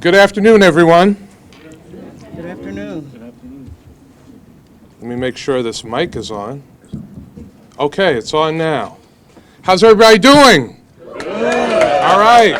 Good afternoon, everyone. Good afternoon. Let me make sure this mic is on. Okay, it's on now. How's everybody doing? Good. All right.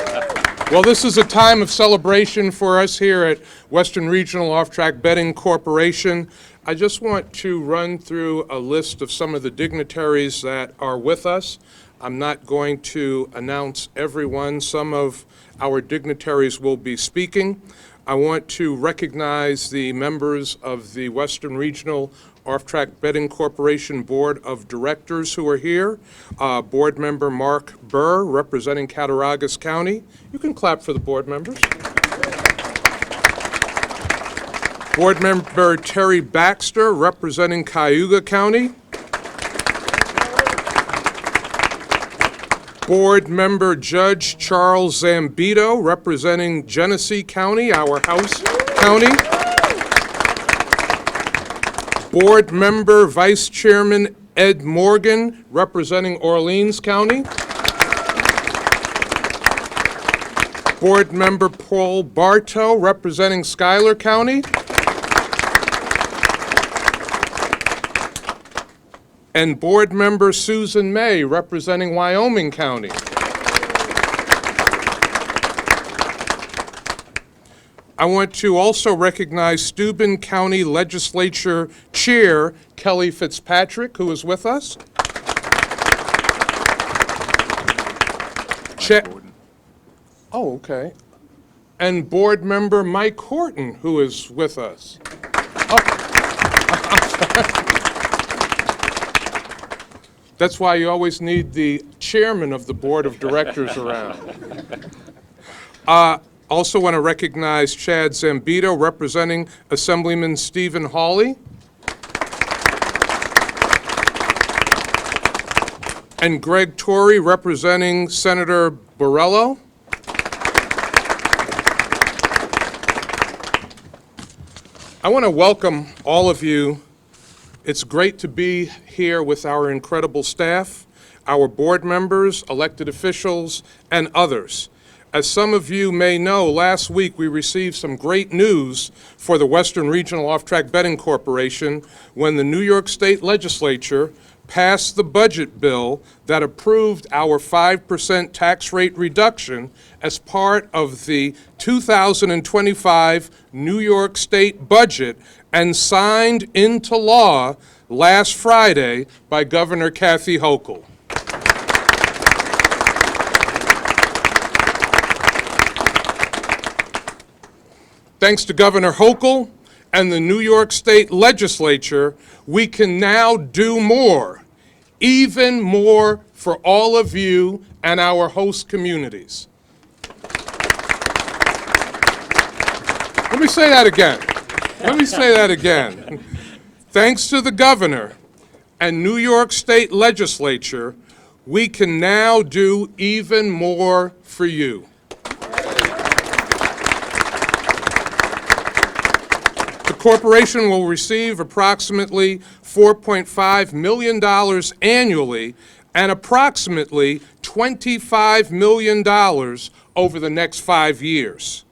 Well, this is a time of celebration for us here at Western Regional Off-Track Betting Corporation. I just want to run through a list of some of the dignitaries that are with us. I'm not going to announce everyone. Some of our dignitaries will be speaking. I want to recognize the members of the Western Regional Off-Track Betting Corporation Board of Directors who are here. Board member Mark Burr, representing Cattaraugus County. You can clap for the board members. Board member Terry Baxter, representing Cayuga County. Board member Judge Charles Zambito, representing Genesee County, our house county. Board member Vice Chairman Ed Morgan, representing Orleans County. Board member Paul Bartow, representing Schuyler County. And board member Susan May, representing Wyoming County. I want to also recognize Steuben County Legislature Chair Kelly Fitzpatrick, who is with us. Oh, okay. And board member Mike Horton, who is with us. That's why you always need the chairman of the board of directors around. Also want to recognize Chad Zambito, representing Assemblyman Stephen Hawley. And Greg Torrey, representing Senator Borrello. I want to welcome all of you. It's great to be here with our incredible staff, our board members, elected officials, and others. As some of you may know, last week we received some great news for the Western Regional Off-Track Betting Corporation when the New York State Legislature passed the budget bill that approved our 5% tax rate reduction as part of the 2025 New York State budget and signed into law last Friday by Governor Kathy Hochul. Thanks to Governor Hochul and the New York State Legislature, we can now do more, even more for all of you and our host communities. Let me say that again. Thanks to the governor and New York State Legislature, we can now do even more for you. The corporation will receive approximately $4.5 million annually and approximately $25 million over the next 5 years.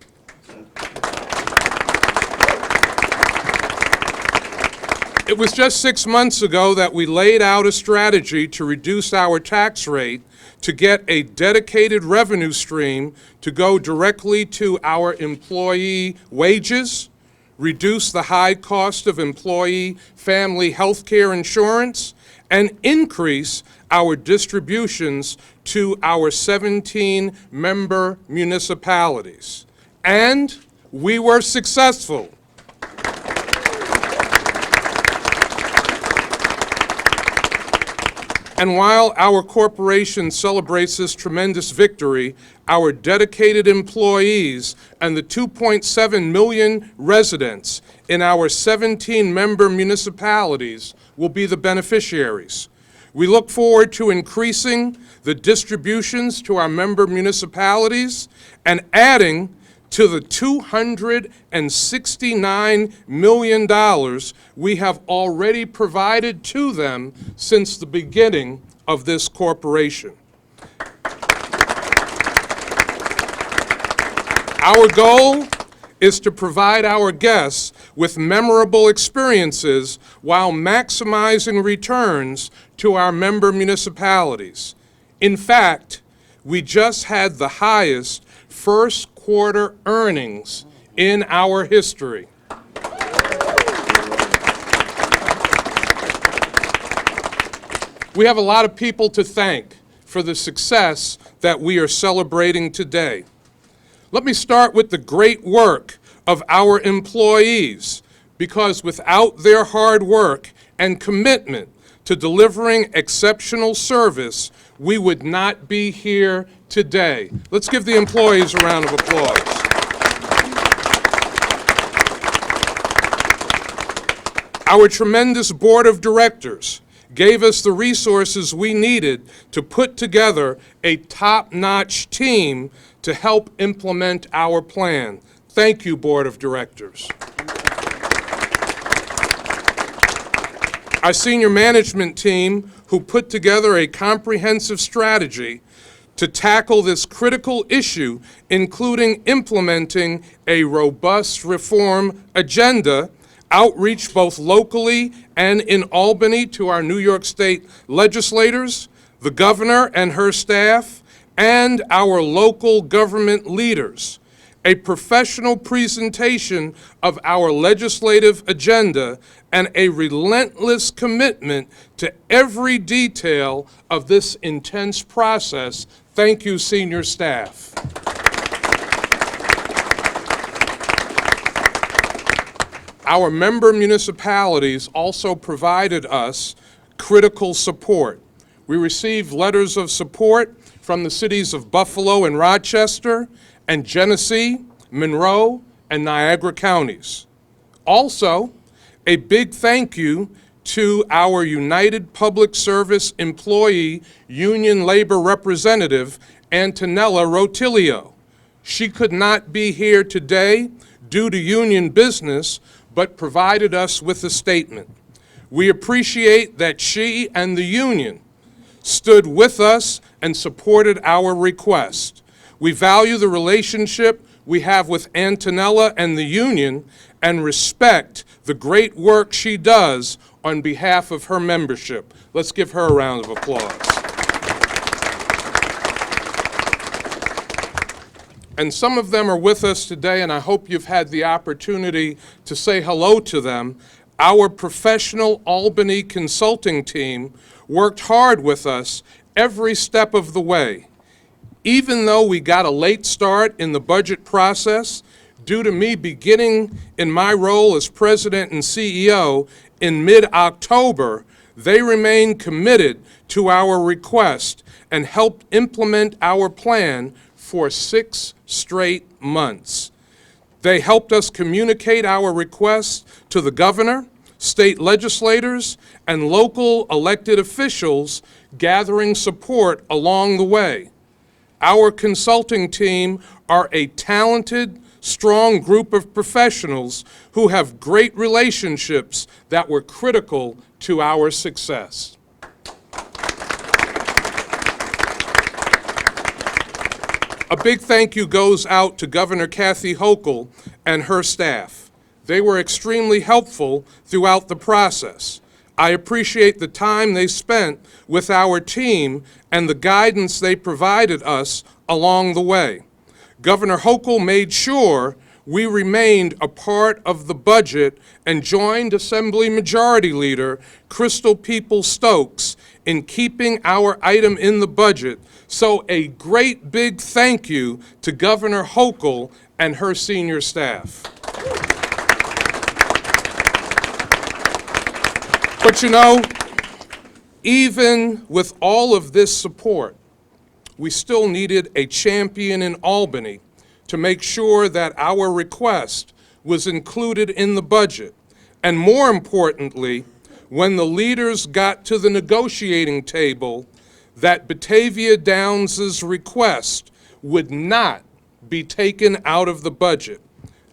It was just 6 months ago that we laid out a strategy to reduce our tax rate to get a dedicated revenue stream to go directly to our employee wages, reduce the high cost of employee family health care insurance, and increase our distributions to our 17 member municipalities. And we were successful. And while our corporation celebrates this tremendous victory, our dedicated employees and the 2.7 million residents in our 17 member municipalities will be the beneficiaries. We look forward to increasing the distributions to our member municipalities and adding to the $269 million we have already provided to them since the beginning of this corporation. Our goal is to provide our guests with memorable experiences while maximizing returns to our member municipalities. In fact, we just had the highest first quarter earnings in our history. We have a lot of people to thank for the success that we are celebrating today. Let me start with the great work of our employees, because without their hard work and commitment to delivering exceptional service, we would not be here today. Let's give the employees a round of applause. Our tremendous board of directors gave us the resources we needed to put together a top-notch team to help implement our plan. Thank you, Board of Directors. Our senior management team, who put together a comprehensive strategy to tackle this critical issue, including implementing a robust reform agenda, outreach both locally and in Albany to our New York State legislators, the governor and her staff, and our local government leaders. A professional presentation of our legislative agenda and a relentless commitment to every detail of this intense process. Thank you, senior staff. Our member municipalities also provided us critical support. We received letters of support from the cities of Buffalo and Rochester, and Genesee, Monroe, and Niagara counties. Also, a big thank you to our United Public Service Employee Union Labor Representative, Antonella Rotilio. She could not be here today due to union business, but provided us with a statement. We appreciate that she and the union stood with us and supported our request. We value the relationship we have with Antonella and the union and respect the great work she does on behalf of her membership. Let's give her a round of applause. And some of them are with us today, and I hope you've had the opportunity to say hello to them. Our professional Albany consulting team worked hard with us every step of the way. Even though we got a late start in the budget process, due to me beginning in my role as president and CEO in mid-October, they remained committed to our request and helped implement our plan for 6 straight months. They helped us communicate our request to the governor, state legislators, and local elected officials, gathering support along the way. Our consulting team are a talented, strong group of professionals who have great relationships that were critical to our success. A big thank you goes out to Governor Kathy Hochul and her staff. They were extremely helpful throughout the process. I appreciate the time they spent with our team and the guidance they provided us along the way. Governor Hochul made sure we remained a part of the budget and joined Assembly Majority Leader Crystal Peoples-Stokes in keeping our item in the budget. So a great big thank you to Governor Hochul and her senior staff. But you know, even with all of this support, we still needed a champion in Albany to make sure that our request was included in the budget. And more importantly, when the leaders got to the negotiating table, that Batavia Downs' request would not be taken out of the budget.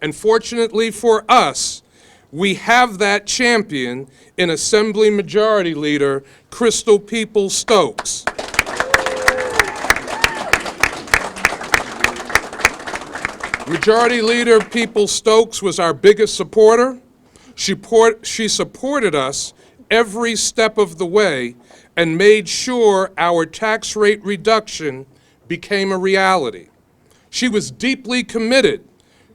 And fortunately for us, we have that champion in Assembly Majority Leader Crystal Peoples-Stokes. Majority Leader Peoples-Stokes was our biggest supporter. She supported us every step of the way and made sure our tax rate reduction became a reality. She was deeply committed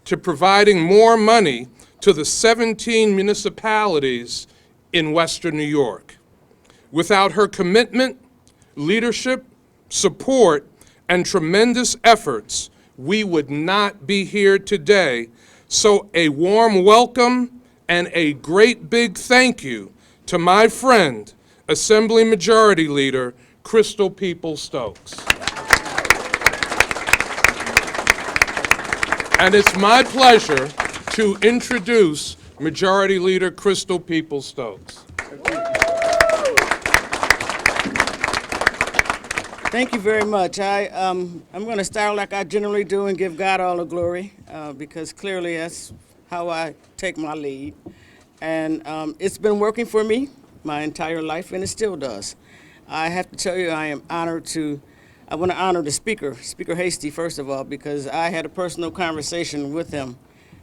to providing more money to the 17 municipalities in Western New York. Without her commitment, leadership, support, and tremendous efforts, we would not be here today. So a warm welcome and a great big thank you to my friend, Assembly Majority Leader Crystal Peoples-Stokes. And it's my pleasure to introduce Majority Leader Crystal Peoples-Stokes. Thank you very much. I'm going to start like I generally do and give God all the glory, because clearly that's how I take my lead. And it's been working for me my entire life, and it still does. I have to tell you, I am honored to, I want to honor the Speaker, Speaker Hasty, first of all, because I had a personal conversation with him,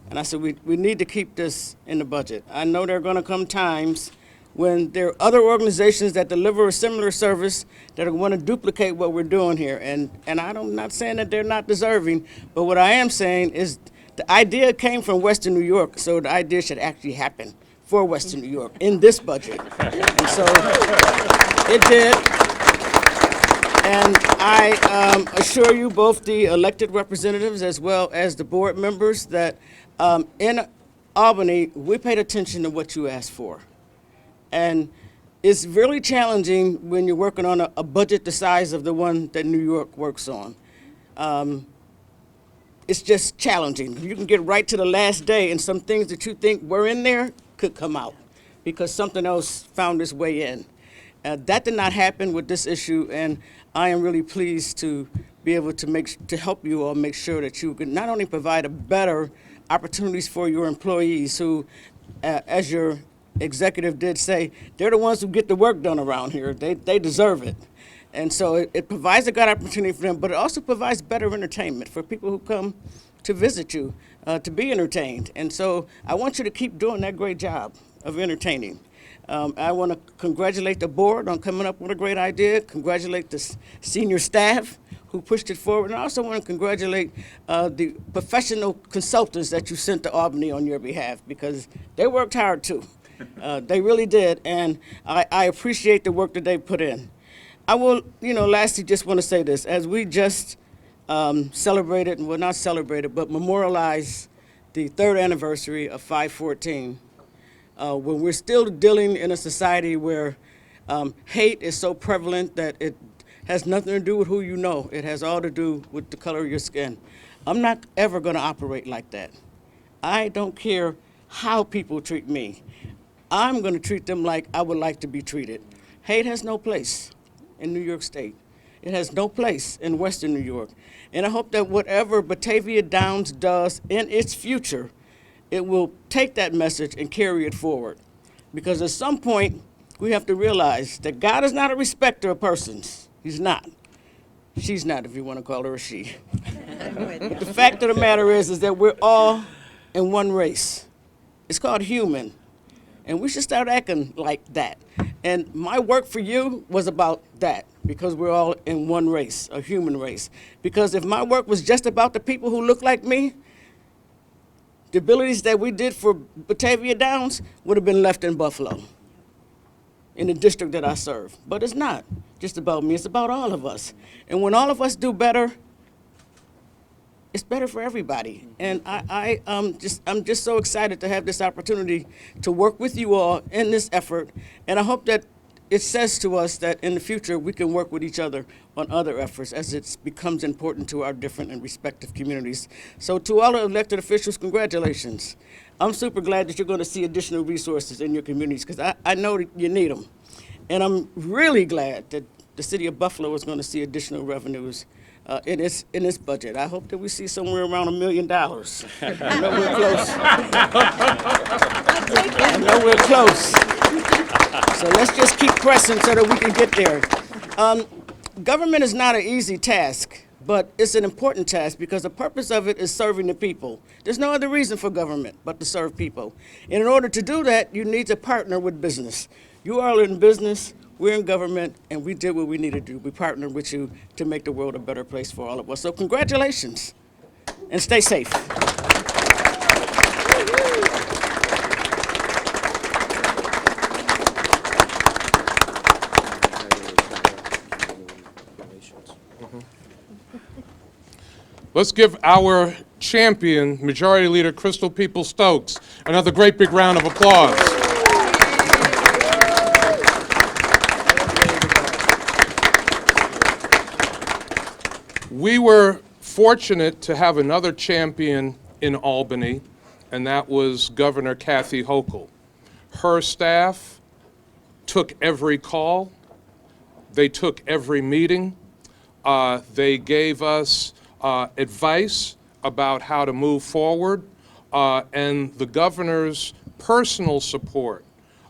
and I said, we need to keep this in the budget. I know there are going to come times when there are other organizations that deliver a similar service that are going to duplicate what we're doing here. And I'm not saying that they're not deserving, but what I am saying is the idea came from Western New York, so the idea should actually happen for Western New York in this budget. And so it did. And I assure you, both the elected representatives as well as the board members, that in Albany, we paid attention to what you asked for. And it's really challenging when you're working on a budget the size of the one that New York works on. It's just challenging. You can get right to the last day and some things that you think were in there could come out because something else found its way in. That did not happen with this issue, and I am really pleased to be able to help you all make sure that you can not only provide a better opportunities for your employees who, as your executive did say, they're the ones who get the work done around here. They deserve it. And so it provides a good opportunity for them, but it also provides better entertainment for people who come to visit you, to be entertained. And so I want you to keep doing that great job of entertaining. I want to congratulate the board on coming up with a great idea, congratulate the senior staff who pushed it forward, and I also want to congratulate the professional consultants that you sent to Albany on your behalf, because they worked hard too. They really did, and I appreciate the work that they put in. I will, lastly, just want to say this. As we just celebrated, well, not celebrated, but memorialized the 3rd anniversary of 514, when we're still dealing in a society where hate is so prevalent that it has nothing to do with who you know. It has all to do with the color of your skin. I'm not ever going to operate like that. I don't care how people treat me. I'm going to treat them like I would like to be treated. Hate has no place in New York State. It has no place in Western New York. And I hope that whatever Batavia Downs does in its future, it will take that message and carry it forward. Because at some point, we have to realize that God is not a respecter of persons. He's not. She's not, if you want to call her a she. But the fact of the matter is that we're all in one race. It's called human. And we should start acting like that. And my work for you was about that, because we're all in one race, a human race. Because if my work was just about the people who look like me, the abilities that we did for Batavia Downs would have been left in Buffalo, in the district that I serve. But it's not just about me, it's about all of us. And when all of us do better, it's better for everybody. And I'm just so excited to have this opportunity to work with you all in this effort. And I hope that it says to us that in the future we can work with each other on other efforts as it becomes important to our different and respective communities. So to all the elected officials, congratulations. I'm super glad that you're going to see additional resources in your communities, because I know that you need them. And I'm really glad that the city of Buffalo is going to see additional revenues in its budget. I hope that we see somewhere around $1 million. I know we're close. I know we're close. So let's just keep pressing so that we can get there. Government is not an easy task, But it's an important task because the purpose of it is serving the people. There's no other reason for government but to serve people. And in order to do that, you need to partner with business. You all are in business, we're in government, and we did what we needed to do. We partnered with you to make the world a better place for all of us. So congratulations, and stay safe. Let's give our champion, Majority Leader Crystal Peoples-Stokes, another great big round of applause. We were fortunate to have another champion in Albany, and that was Governor Kathy Hochul. Her staff took every call. They took every meeting. They gave us advice about how to move forward, and the governor's personal support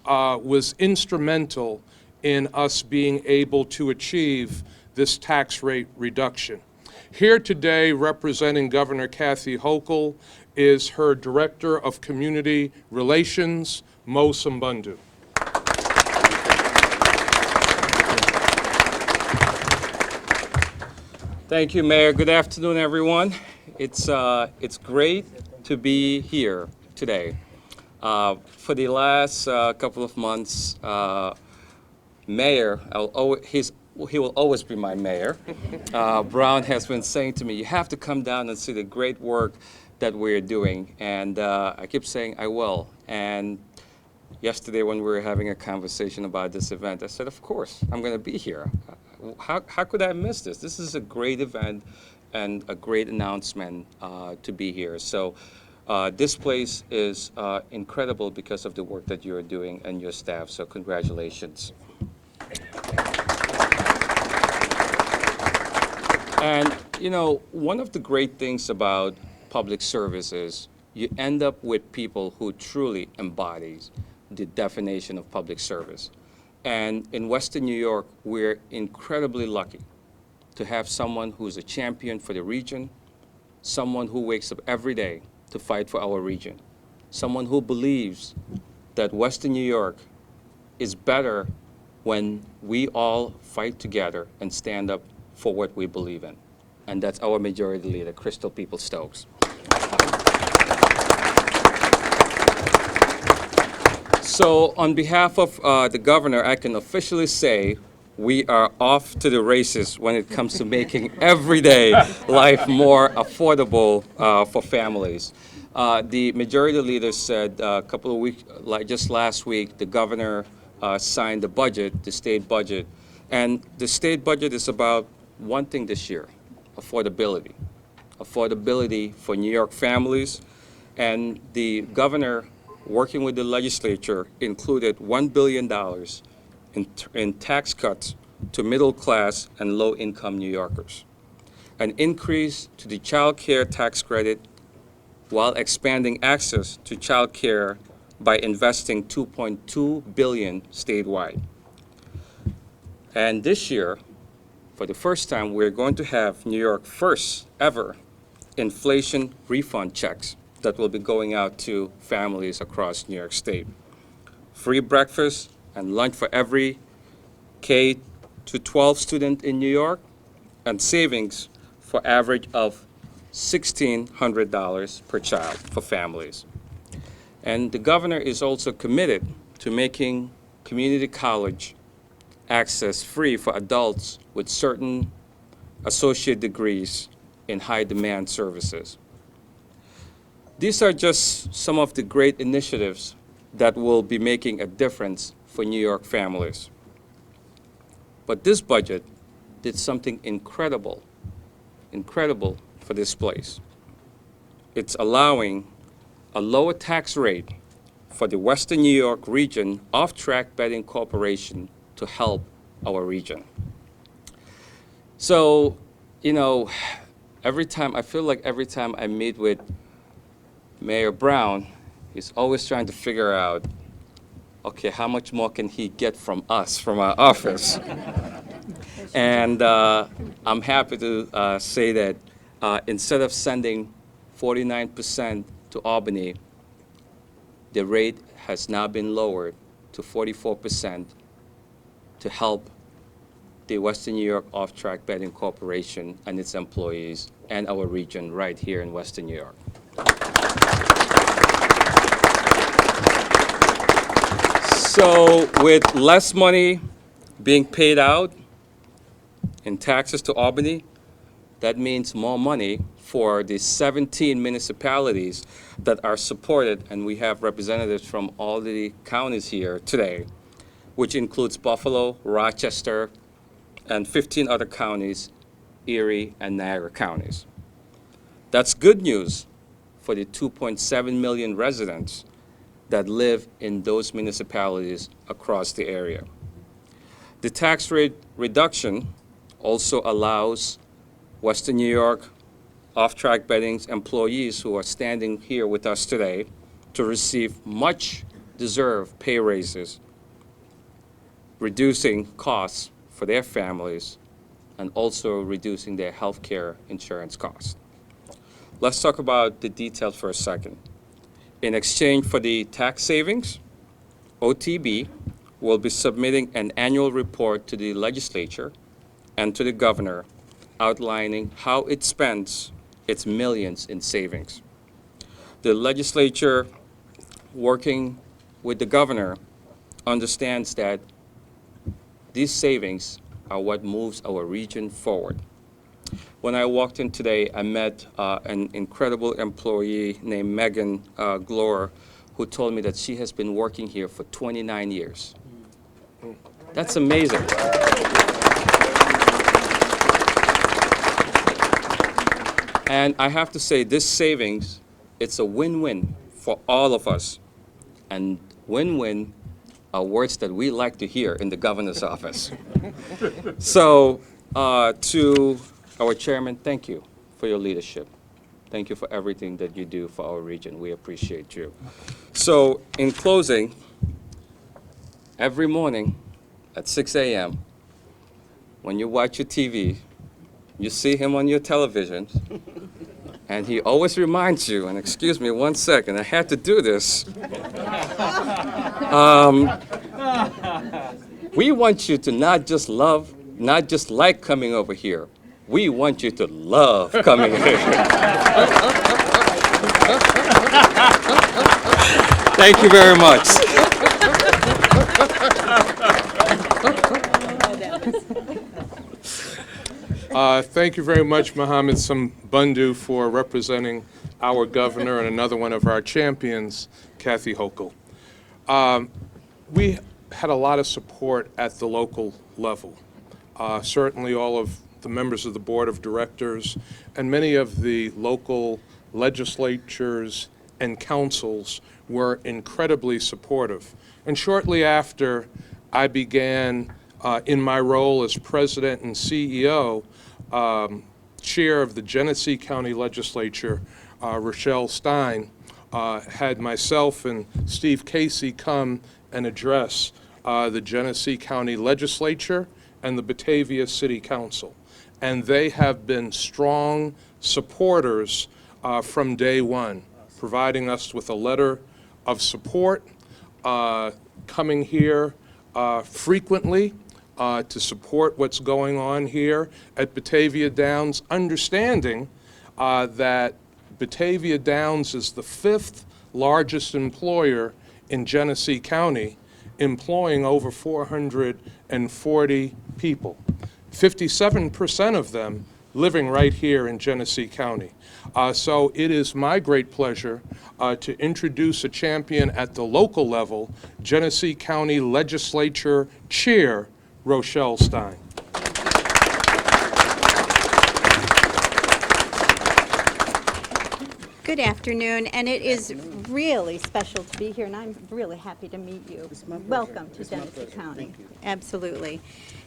was instrumental in us being able to achieve this tax rate reduction. Here today, representing Governor Kathy Hochul, is her Director of Community Relations, Mo Sambundu. Thank you, Mayor. Good afternoon, everyone. It's great to be here today. For the last couple of months, Mayor, he will always be my mayor. Brown has been saying to me, you have to come down and see the great work that we're doing. And I keep saying, I will. And yesterday when we were having a conversation about this event, I said, of course, I'm going to be here. How could I miss this? This is a great event and a great announcement to be here. So this place is incredible because of the work that you're doing and your staff. So congratulations. And, you know, one of the great things about public service is you end up with people who truly embodies the definition of public service. And in Western New York, we're incredibly lucky to have someone who's a champion for the region, someone who wakes up every day to fight for our region, someone who believes that Western New York is better when we all fight together and stand up for what we believe in. And that's our Majority Leader, Crystal Peoples-Stokes. So on behalf of the governor, I can officially say we are off to the races when it comes to making everyday life more affordable for families. The majority leader said a couple of weeks, like just last week, the governor signed the budget, the state budget. And the state budget is about one thing this year, affordability. Affordability for New York families. And the governor, working with the legislature, included $1 billion in tax cuts to middle class and low income New Yorkers. An increase to the child care tax credit while expanding access to child care by investing $2.2 billion statewide. And this year, for the first time, we're going to have New York's first ever inflation refund checks that will be going out to families across New York State. Free breakfast and lunch for every K to 12 student in New York, and savings for average of $1,600 per child for families. And the governor is also committed to making community college access free for adults with certain associate degrees in high demand services. These are just some of the great initiatives that will be making a difference for New York families. But this budget did something incredible for this place. It's allowing a lower tax rate for the Western New York region off-track betting corporation to help our region. So, you know, I feel like every time I meet with Mayor Brown, he's always trying to figure out, okay, how much more can he get from us, from our office? And I'm happy to say that instead of sending 49% to Albany, the rate has now been lowered to 44% to help the Western New York Off-Track Betting Corporation and its employees and our region right here in Western New York. So with less money being paid out in taxes to Albany, that means more money for the 17 municipalities that are supported, and we have representatives from all the counties here today, which includes Buffalo, Rochester, and 15 other counties, Erie and Niagara counties. That's good news for the 2.7 million residents that live in those municipalities across the area. The tax rate reduction also allows Western New York off-track betting's employees who are standing here with us today to receive much deserved pay raises, reducing costs for their families and also reducing their health care insurance costs. Let's talk about the details for a second. In exchange for the tax savings, OTB will be submitting an annual report to the legislature and to the governor outlining how it spends its millions in savings. The legislature, working with the governor, understands that these savings are what moves our region forward. When I walked in today, I met an incredible employee named Megan Glore, who told me that she has been working here for 29 years. That's amazing. And I have to say, this savings, it's a win-win for all of us. And win-win are words that we like to hear in the governor's office. So to our chairman, thank you for your leadership. Thank you for everything that you do for our region. We appreciate you. So in closing, every morning at 6 a.m., when you watch your TV, you see him on your television, and he always reminds you, and excuse me 1 second, I had to do this. We want you to not just like coming over here. We want you to love coming here. Thank you very much. Thank you very much, Mohammed Sambundu, for representing our governor and another one of our champions, Kathy Hochul. We had a lot of support at the local level. Certainly all of the members of the board of directors and many of the local legislatures and councils were incredibly supportive. And shortly after I began in my role as president and CEO, chair of the Genesee County Legislature, Rochelle Stein, had myself and Steve Casey come and address the Genesee County Legislature and the Batavia City Council. And they have been strong supporters from day one, providing us with a letter of support, coming here frequently to support what's going on here at Batavia Downs, understanding that Batavia Downs is the 5th largest employer in Genesee County, employing over 440 people, 57% of them living right here in Genesee County. So it is my great pleasure to introduce a champion at the local level, Genesee County Legislature Chair, Rochelle Stein. Good afternoon, and it is really special to be here, and I'm really happy to meet you. Welcome to Genesee County. Absolutely.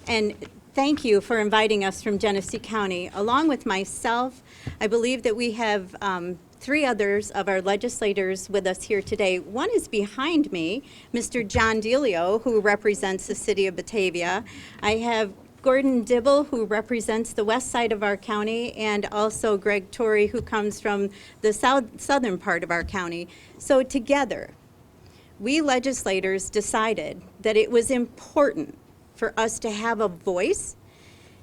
And thank you for inviting us from Genesee County. Along with myself, I believe that we have 3 others of our legislators with us here today. One is behind me, Mr. John Delio, who represents the city of Batavia. I have Gordon Dibble, who represents the west side of our county, and also Greg Torrey, who comes from the southern part of our county. So together, we legislators decided that it was important for us to have a voice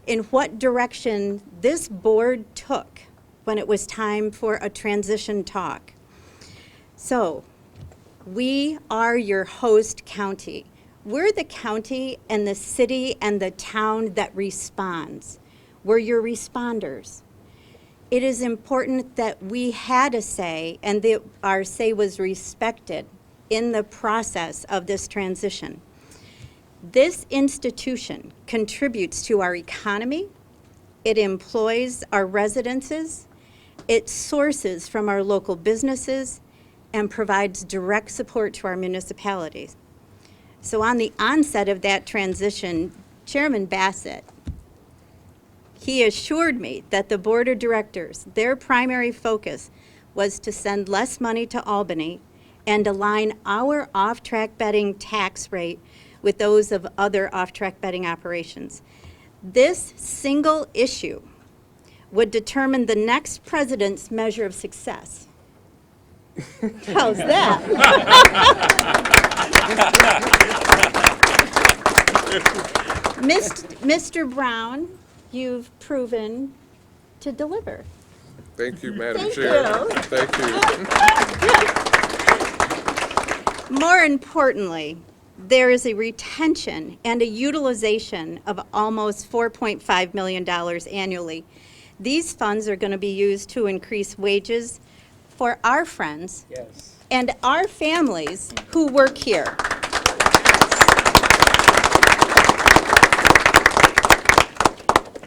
in what direction this board took when it was time for a transition talk. So, we are your host county. We're the county and the city and the town that responds. We're your responders. It is important that we had a say and that our say was respected in the process of this transition. This institution contributes to our economy, it employs our residences, it sources from our local businesses, and provides direct support to our municipalities. So on the onset of that transition, Chairman Bassett, he assured me that the board of directors, their primary focus was to send less money to Albany and align our off-track betting tax rate with those of other off-track betting operations. This single issue would determine the next president's measure of success. How's that? Mr. Brown, you've proven to deliver. Thank you, Madam Thank Chair. you. Thank you. More importantly, there is a retention and a utilization of almost $4.5 million annually. These funds are going to be used to increase wages for our friends and our families who work here.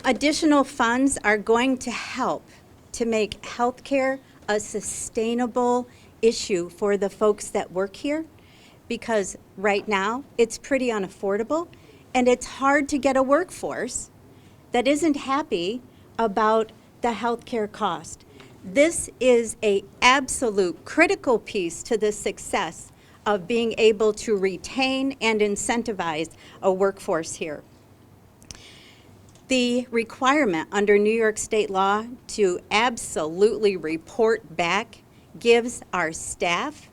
Additional funds are going to help to make healthcare a sustainable issue for the folks that work here, because right now it's pretty unaffordable and it's hard to get a workforce that isn't happy about the healthcare cost. This is an absolute critical piece to the success of being able to retain and incentivize a workforce here. The requirement under New York state law to absolutely report back gives our staff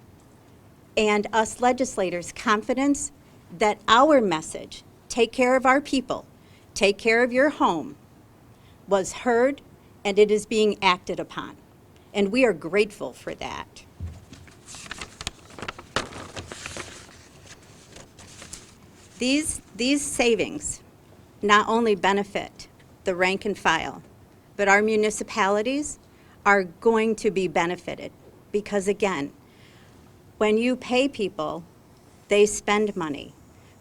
and us legislators confidence that our message, take care of our people, take care of your home, was heard and it is being acted upon. And we are grateful for that. These savings not only benefit the rank and file, but our municipalities are going to be benefited because, again, when you pay people, they spend money.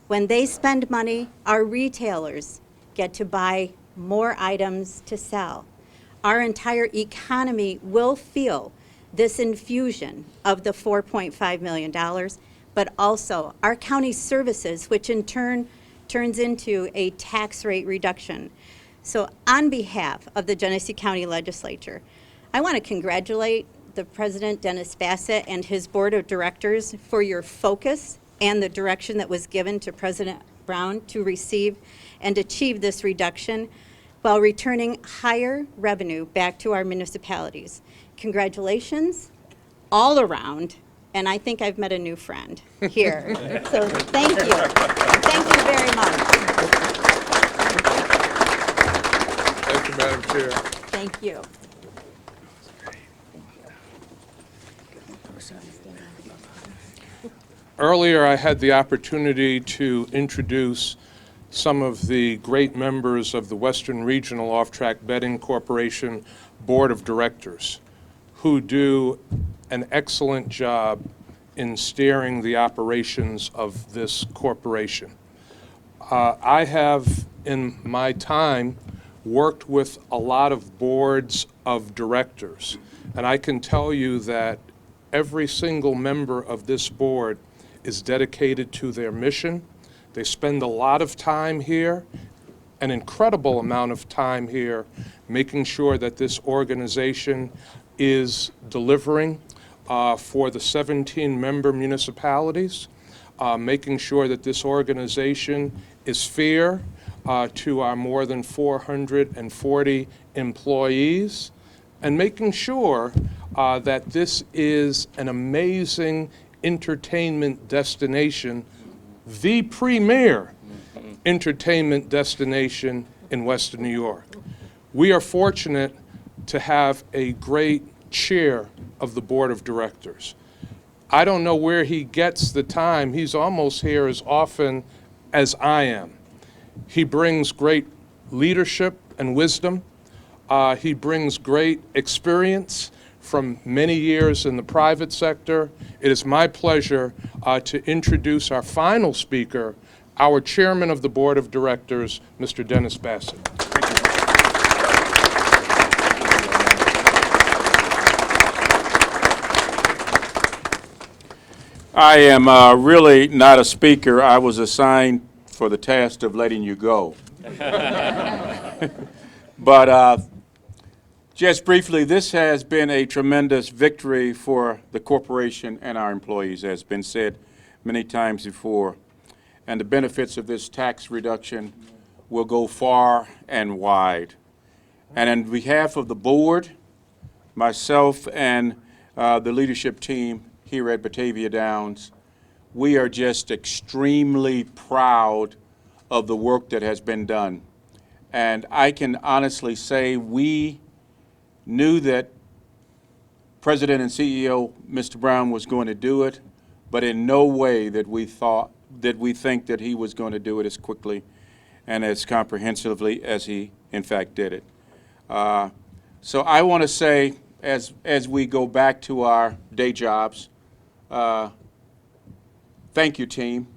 When they spend money, our retailers get to buy more items to sell. Our entire economy will feel this infusion of the $4.5 million, but also our county services, which in turn turns into a tax rate reduction. So on behalf of the Genesee County Legislature, I want to congratulate the President, Dennis Bassett, and his board of directors for your focus and the direction that was given to President Brown to receive and achieve this reduction while returning higher revenue back to our municipalities. Congratulations all around, and I think I've met a new friend here. So thank you. Thank you very much. Thank you, Madam Chair. Thank you. Earlier, I had the opportunity to introduce some of the great members of the Western Regional Off-Track Betting Corporation Board of Directors who do an excellent job in steering the operations of this corporation. I have, in my time, worked with a lot of boards of directors, and I can tell you that every single member of this board is dedicated to their mission. They spend a lot of time here, an incredible amount of time here, making sure that this organization is delivering for the 17-member municipalities, making sure that this organization is fair, to our more than 440 employees, and making sure that this is an amazing entertainment destination, the premier entertainment destination in Western New York. We are fortunate to have a great chair of the board of directors. I don't know where he gets the time. He's almost here as often as I am. He brings great leadership and wisdom. He brings great experience from many years in the private sector. It is my pleasure to introduce our final speaker, our chairman of the board of directors, Mr. Dennis Bassett. I am really not a speaker. I was assigned for the task of letting you go. But just briefly, this has been a tremendous victory for the corporation and our employees, as has been said many times before. And the benefits of this tax reduction will go far and wide. And on behalf of the board, myself, and the leadership team here at Batavia Downs, we are just extremely proud of the work that has been done. And I can honestly say we knew that President and CEO Mr. Brown was going to do it, but in no way that we think that he was going to do it as quickly and as comprehensively as he in fact did it. So I want to say, as we go back to our day jobs, thank you, team.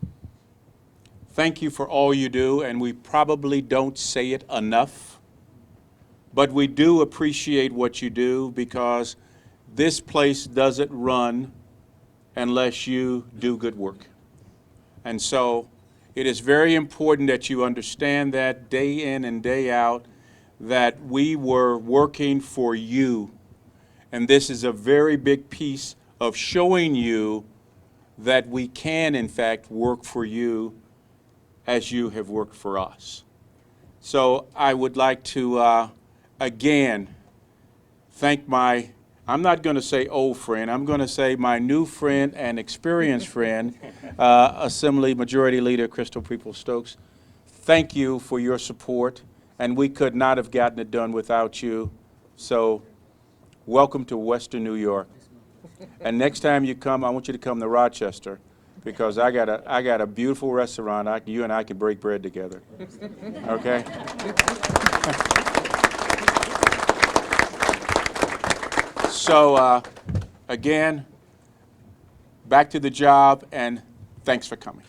Thank you for all you do, and we probably don't say it enough, but we do appreciate what you do, because this place doesn't run unless you do good work. And so it is very important that you understand that day in and day out, that we were working for you. And this is a very big piece of showing you that we can, in fact, work for you as you have worked for us. So I would like to, again, thank my, I'm not going to say old friend, I'm going to say my new friend and experienced friend, Assembly Majority Leader Crystal Peoples-Stokes. Thank you for your support, and we could not have gotten it done without you. So welcome to Western New York. And next time you come, I want you to come to Rochester, because I got a beautiful restaurant. You and I can break bread together. Okay? So again, back to the job, and thanks for coming.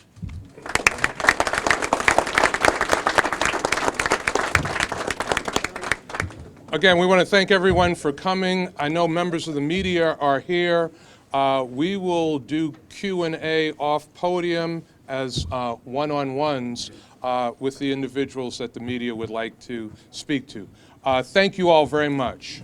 Again, we want to thank everyone for coming. I know members of the media are here. We will do Q&A off podium as one-on-ones with the individuals that the media would like to speak to. Thank you all very much.